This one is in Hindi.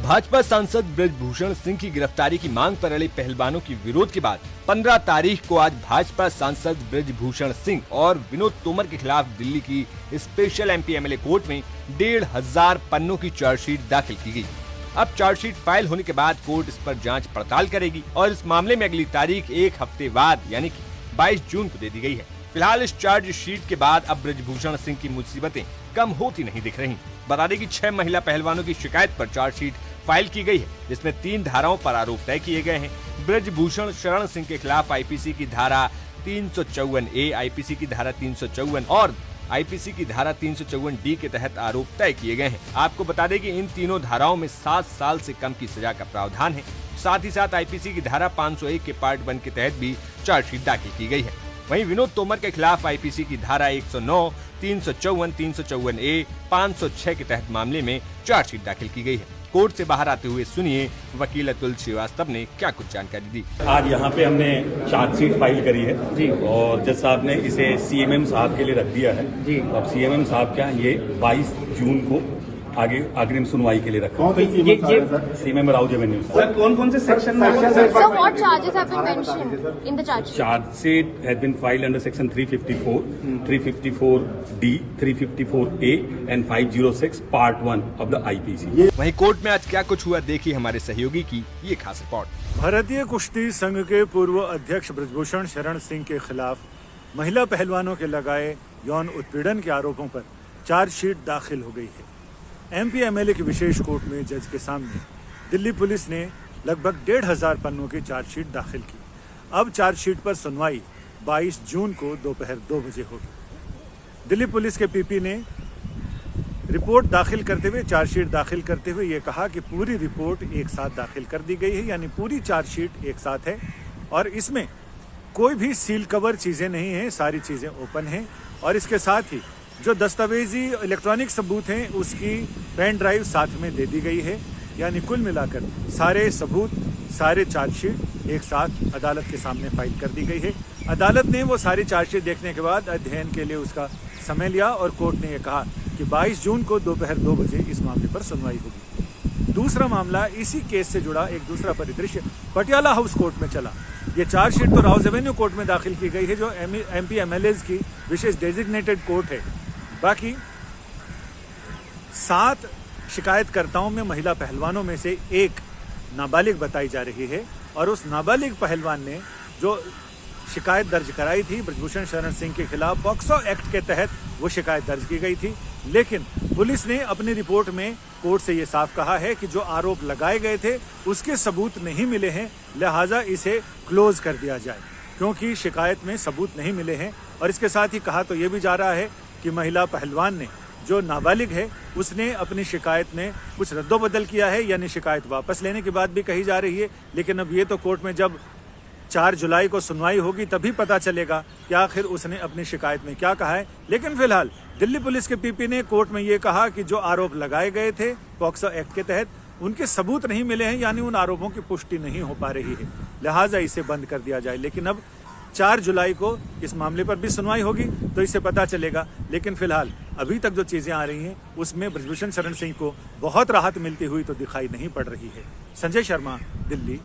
भाजपा सांसद ब्रजभूषण सिंह की गिरफ्तारी की मांग पर अड़े पहलवानों की विरोध के बाद 15 तारीख को आज भाजपा सांसद ब्रजभूषण सिंह और विनोद तोमर के खिलाफ दिल्ली की स्पेशल एमपी एमएलए कोर्ट में 1500 पन्नों की चार्जशीट दाखिल की गई। अब चार्जशीट फाइल होने के बाद कोर्ट इस पर जांच पड़ताल करेगी और इस मामले में अगली तारीख एक हफ्ते बाद यानी कि 22 जून को दे दी गई है। फिलहाल इस चार्जशीट के बाद अब ब्रजभूषण सिंह की मुसीबतें कम होती नहीं दिख रही। बता दें कि 6 महिला पहलवानों की शिकायत पर चार्जशीट फाइल की गई है, जिसमें 3 धाराओं पर आरोप तय किए गए हैं। ब्रजभूषण शरण सिंह के खिलाफ आईपीसी की धारा 354A, आईपीसी की धारा 354 और आईपीसी की धारा 354D के तहत आरोप तय किए गए हैं। आपको बता दें कि इन तीनों धाराओं में 7 साल से कम की सजा का प्रावधान है। साथ ही साथ आईपीसी की धारा 501 के पार्ट 1 के तहत भी चार्जशीट दाखिल की गई है। वहीं विनोद तोमर के खिलाफ आईपीसी की धारा 109, 354, 354A, 506 के तहत मामले में चार्जशीट दाखिल की गई है। कोर्ट से बाहर आते हुए सुनिए वकील अतुल श्रीवास्तव ने क्या कुछ जानकारी दी। आज यहाँ पे हमने चार्जशीट फाइल करी है जी, और जज साहब ने इसे सीएमएम साहब के लिए रख दिया है जी। अब सीएमएम साहब क्या ये 22 जून को आगे अग्रिम सुनवाई के लिए रखा। CMM Rouse Avenue. सर कौन से सेक्शन में? Sir, what charges have been mentioned in the charge sheet? Charge sheet has been filed under section 354, 354D, 354A and 506 part 1 of the IPC। वहीं कोर्ट में आज क्या कुछ हुआ, देखिए हमारे सहयोगी की ये खास रिपोर्ट। भारतीय कुश्ती संघ के पूर्व अध्यक्ष ब्रजभूषण शरण सिंह के खिलाफ महिला पहलवानों के लगाए यौन उत्पीड़न के आरोपों पर चार्जशीट दाखिल हो गई है। एमपी एमएलए की विशेष कोर्ट में जज के सामने दिल्ली पुलिस ने लगभग 1500 पन्नों की चार्जशीट दाखिल की। अब चार्जशीट पर सुनवाई 22 जून को दोपहर 2 बजे होगी। दिल्ली पुलिस के पीपी ने रिपोर्ट दाखिल करते हुए, चार्जशीट दाखिल करते हुए ये कहा कि पूरी रिपोर्ट एक साथ दाखिल कर दी गई है, यानी पूरी चार्जशीट एक साथ है और इसमें कोई भी सील कवर चीज़ें नहीं हैं, सारी चीज़ें ओपन हैं। और इसके साथ ही जो दस्तावेजी इलेक्ट्रॉनिक सबूत हैं उसकी पेन ड्राइव साथ में दे दी गई है, यानी कुल मिलाकर सारे सबूत, सारे चार्जशीट एक साथ अदालत के सामने फाइल कर दी गई है। अदालत ने वो सारी चार्जशीट देखने के बाद अध्ययन के लिए उसका समय लिया और कोर्ट ने यह कहा कि 22 जून को दोपहर 2 बजे इस मामले पर सुनवाई होगी। दूसरा मामला, इसी केस से जुड़ा एक दूसरा परिदृश्य पटियाला हाउस कोर्ट में चला। ये चार्जशीट तो राउज एवेन्यू कोर्ट में दाखिल की गई है, जो एमपी एमएलएज की विशेष डेजिग्नेटेड कोर्ट है। बाकी 7 शिकायतकर्ताओं में महिला पहलवानों में से एक नाबालिग बताई जा रही है और उस नाबालिग पहलवान ने जो शिकायत दर्ज कराई थी ब्रजभूषण शरण सिंह के खिलाफ, पॉक्सो एक्ट के तहत वो शिकायत दर्ज की गई थी। लेकिन पुलिस ने अपनी रिपोर्ट में कोर्ट से ये साफ कहा है कि जो आरोप लगाए गए थे उसके सबूत नहीं मिले हैं, लिहाजा इसे क्लोज कर दिया जाए, क्योंकि शिकायत में सबूत नहीं मिले हैं। और इसके साथ ही कहा तो ये भी जा रहा है कि महिला पहलवान ने, जो नाबालिग है, उसने अपनी शिकायत में कुछ रद्दोबदल किया है, यानी शिकायत वापस लेने की बात भी कही जा रही है। लेकिन अब ये तो कोर्ट में जब 4 जुलाई को सुनवाई होगी तभी पता चलेगा कि आखिर उसने अपनी शिकायत में क्या कहा है। लेकिन फिलहाल दिल्ली पुलिस के पीपी ने कोर्ट में ये कहा कि जो आरोप लगाए गए थे पॉक्सो एक्ट के तहत, उनके सबूत नहीं मिले हैं, यानी उन आरोपों की पुष्टि नहीं हो पा रही है, लिहाजा इसे बंद कर दिया जाए। लेकिन अब 4 जुलाई को इस मामले पर भी सुनवाई होगी तो इससे पता चलेगा। लेकिन फिलहाल अभी तक जो चीजें आ रही हैं उसमें ब्रजभूषण शरण सिंह को बहुत राहत मिलती हुई तो दिखाई नहीं पड़ रही है। संजय शर्मा, दिल्ली।